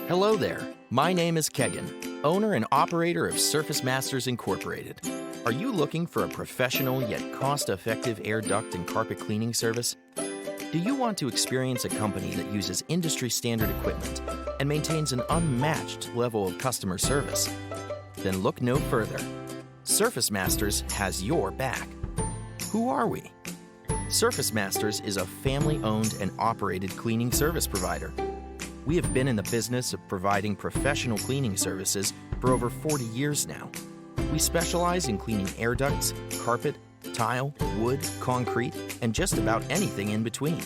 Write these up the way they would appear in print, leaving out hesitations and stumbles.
Hello there. My name is Kegan, owner and operator of SurfaceMasters Incorporated. Are you looking for a professional yet cost-effective air duct and carpet cleaning service? Do you want to experience a company that uses industry-standard equipment and maintains an unmatched level of customer service? Then look no further. SurfaceMasters has your back. Who are we? SurfaceMasters is a family-owned and operated cleaning service provider. We have been in the business of providing professional cleaning services for over 40 years now. We specialize in cleaning air ducts, carpet, tile, wood, concrete, and just about anything in between.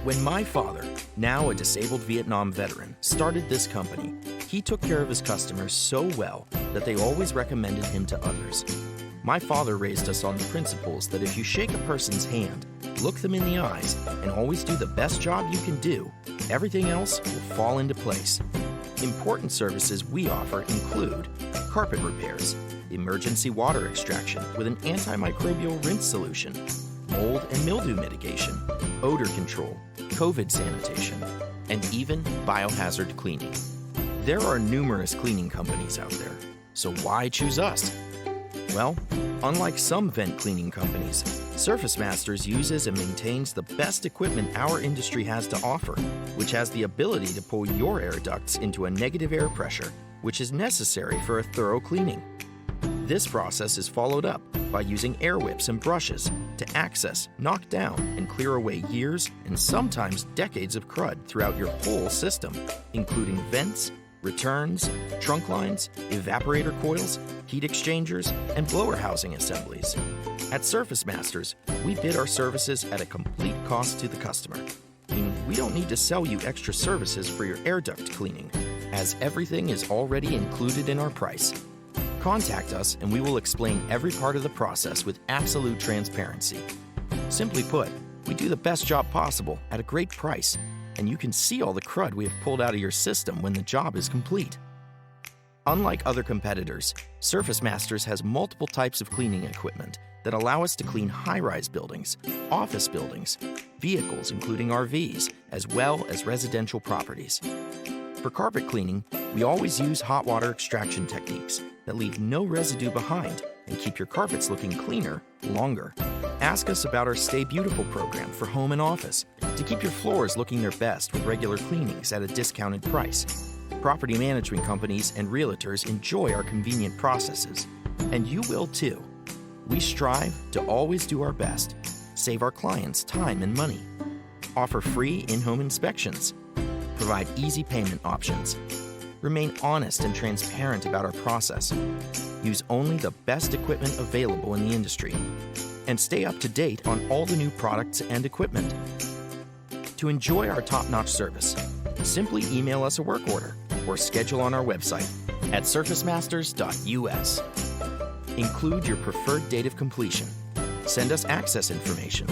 When my father, now a disabled Vietnam veteran, started this company, he took care of his customers so well that they always recommended him to others. My father raised us on the principles that if you shake a person's hand, look them in the eyes, and always do the best job you can do, everything else will fall into place. Important services we offer include carpet repairs, emergency water extraction with an antimicrobial rinse solution, mold and mildew mitigation, odor control, COVID sanitation, and even biohazard cleaning. There are numerous cleaning companies out there, so why choose us? Well, unlike some vent cleaning companies, SurfaceMasters uses and maintains the best equipment our industry has to offer, which has the ability to pull your air ducts into a negative air pressure, which is necessary for a thorough cleaning. This process is followed up by using air whips and brushes to access, knock down, and clear away years and sometimes decades of crud throughout your whole system, including vents, returns, trunk lines, evaporator coils, heat exchangers, and blower housing assemblies. At SurfaceMasters, we bid our services at a complete cost to the customer, meaning we don't need to sell you extra services for your air duct cleaning, as everything is already included in our price. Contact us and we will explain every part of the process with absolute transparency. Simply put, we do the best job possible at a great price, and you can see all the crud we have pulled out of your system when the job is complete. Unlike other competitors, SurfaceMasters has multiple types of cleaning equipment that allow us to clean high-rise buildings, office buildings, vehicles including RVs, as well as residential properties. For carpet cleaning, we always use hot water extraction techniques that leave no residue behind and keep your carpets looking cleaner longer. Ask us about our Stay Beautiful program for home and office to keep your floors looking their best with regular cleanings at a discounted price. Property management companies and realtors enjoy our convenient processes, and you will too. We strive to always do our best, save our clients time and money, offer free in-home inspections, provide easy payment options, remain honest and transparent about our process, use only the best equipment available in the industry, and stay up to date on all the new products and equipment. To enjoy our top-notch service, simply email us a work order or schedule on our website at surfacemasters.us. Include your preferred date of completion, send us access information,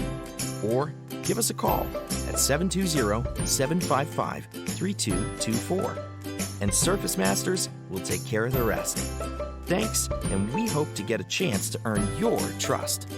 or give us a call at 720-755-3224, and SurfaceMasters will take care of the rest. Thanks, and we hope to get a chance to earn your trust.